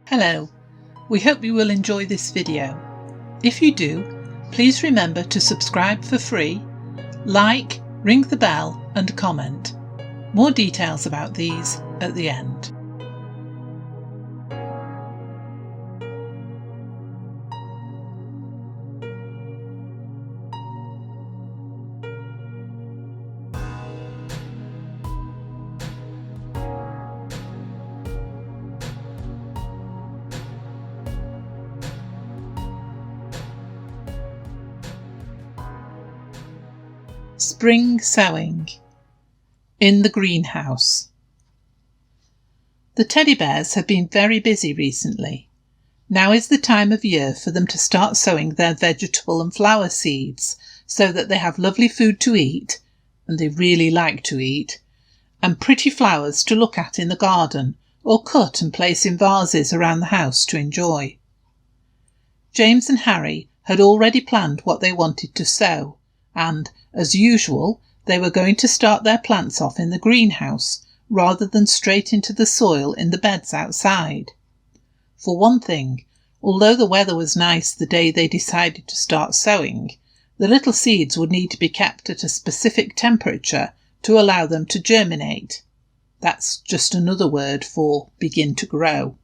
Hello, we hope you will enjoy this video. If you do, please remember to subscribe for free, like, ring the bell and comment. More details about these at the end. Spring sowing in the greenhouse. The teddy bears have been very busy recently. Now is the time of year for them to start sowing their vegetable and flower seeds so that they have lovely food to eat, and they really like to eat, and pretty flowers to look at in the garden or cut and place in vases around the house to enjoy. James and Harry had already planned what they wanted to sow, and, as usual, they were going to start their plants off in the greenhouse rather than straight into the soil in the beds outside. For one thing, although the weather was nice the day they decided to start sowing, the little seeds would need to be kept at a specific temperature to allow them to germinate. That's just another word for begin to grow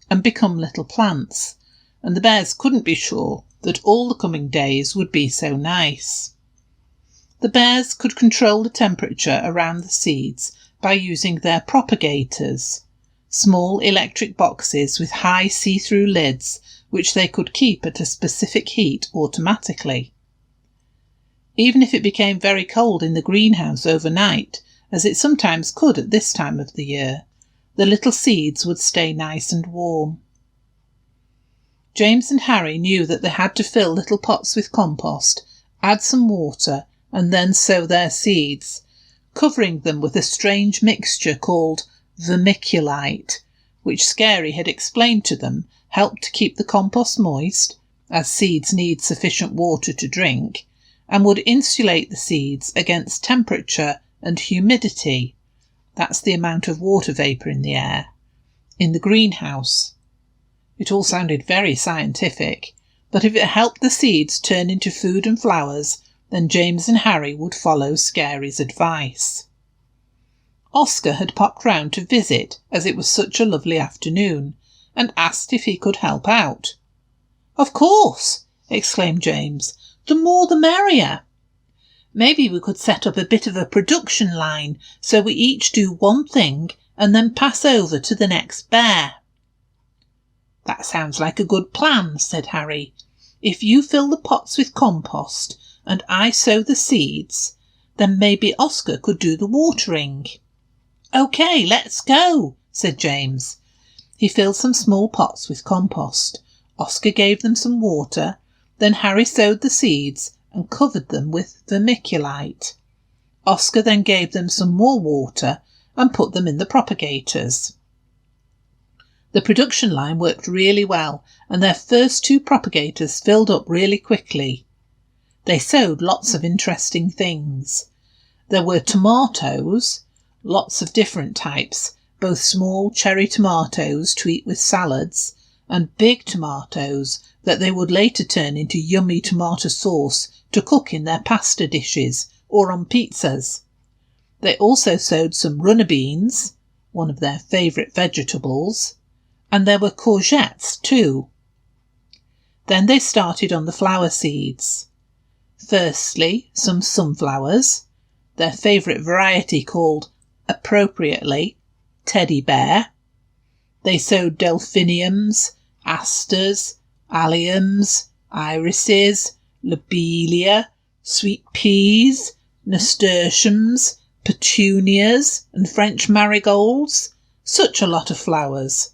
and become little plants, and the bears couldn't be sure that all the coming days would be so nice. The bears could control the temperature around the seeds by using their propagators, small electric boxes with high see-through lids which they could keep at a specific heat automatically. Even if it became very cold in the greenhouse overnight, as it sometimes could at this time of the year, the little seeds would stay nice and warm. James and Harry knew that they had to fill little pots with compost, add some water, and then sow their seeds, covering them with a strange mixture called vermiculite, which Scary had explained to them helped to keep the compost moist, as seeds need sufficient water to drink, and would insulate the seeds against temperature and humidity, that's the amount of water vapour in the air, in the greenhouse. It all sounded very scientific, but if it helped the seeds turn into food and flowers, then James and Harry would follow Scary's advice. Oscar had popped round to visit as it was such a lovely afternoon, and asked if he could help out. "Of course," exclaimed James. "The more the merrier. Maybe we could set up a bit of a production line so we each do one thing and then pass over to the next bear." "That sounds like a good plan," said Harry. "If you fill the pots with compost and I sow the seeds, then maybe Oscar could do the watering." "OK, let's go," said James. He filled some small pots with compost. Oscar gave them some water. Then Harry sowed the seeds and covered them with vermiculite. Oscar then gave them some more water and put them in the propagators. The production line worked really well, and their first 2 propagators filled up really quickly. They sowed lots of interesting things. There were tomatoes, lots of different types, both small cherry tomatoes to eat with salads, and big tomatoes that they would later turn into yummy tomato sauce to cook in their pasta dishes or on pizzas. They also sowed some runner beans, one of their favourite vegetables, and there were courgettes too. Then they started on the flower seeds. Firstly, some sunflowers, their favourite variety called, appropriately, teddy bear. They sowed delphiniums, asters, alliums, irises, lobelia, sweet peas, nasturtiums, petunias, and French marigolds. Such a lot of flowers.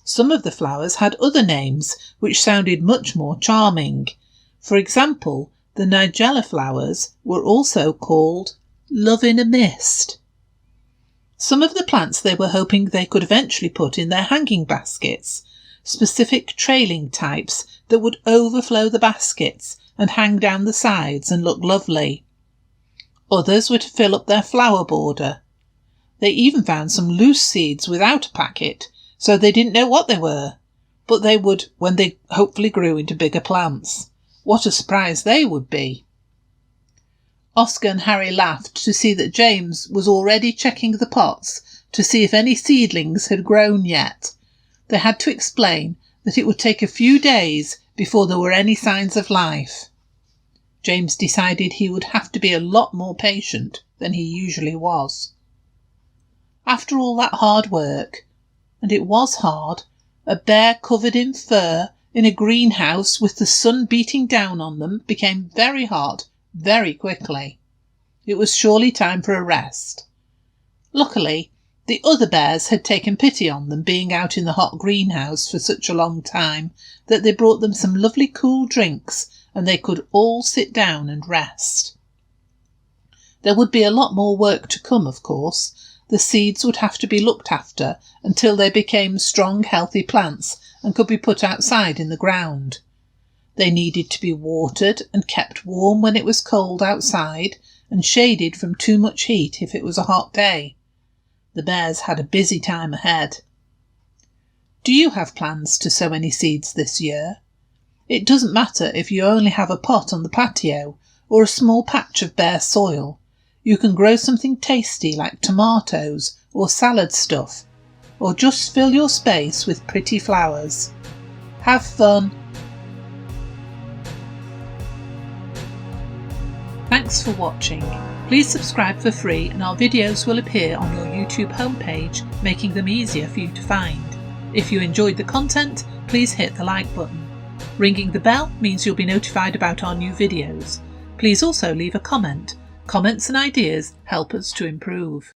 Some of the flowers had other names which sounded much more charming. For example, the nigella flowers were also called love in a mist. Some of the plants they were hoping they could eventually put in their hanging baskets, specific trailing types that would overflow the baskets and hang down the sides and look lovely. Others were to fill up their flower border. They even found some loose seeds without a packet, so they didn't know what they were, but they would when they hopefully grew into bigger plants. What a surprise they would be. Oscar and Harry laughed to see that James was already checking the pots to see if any seedlings had grown yet. They had to explain that it would take a few days before there were any signs of life. James decided he would have to be a lot more patient than he usually was. After all that hard work, and it was hard, a bear covered in fur in a greenhouse with the sun beating down on them became very hot very quickly. It was surely time for a rest. Luckily, the other bears had taken pity on them being out in the hot greenhouse for such a long time that they brought them some lovely cool drinks and they could all sit down and rest. There would be a lot more work to come, of course. The seeds would have to be looked after until they became strong, healthy plants and could be put outside in the ground. They needed to be watered and kept warm when it was cold outside and shaded from too much heat if it was a hot day. The bears had a busy time ahead. Do you have plans to sow any seeds this year? It doesn't matter if you only have a pot on the patio or a small patch of bare soil. You can grow something tasty like tomatoes or salad stuff, or just fill your space with pretty flowers. Have fun! Thanks for watching. Please subscribe for free and our videos will appear on your YouTube homepage, making them easier for you to find. If you enjoyed the content, please hit the like button. Ringing the bell means you'll be notified about our new videos. Please also leave a comment. Comments and ideas help us to improve.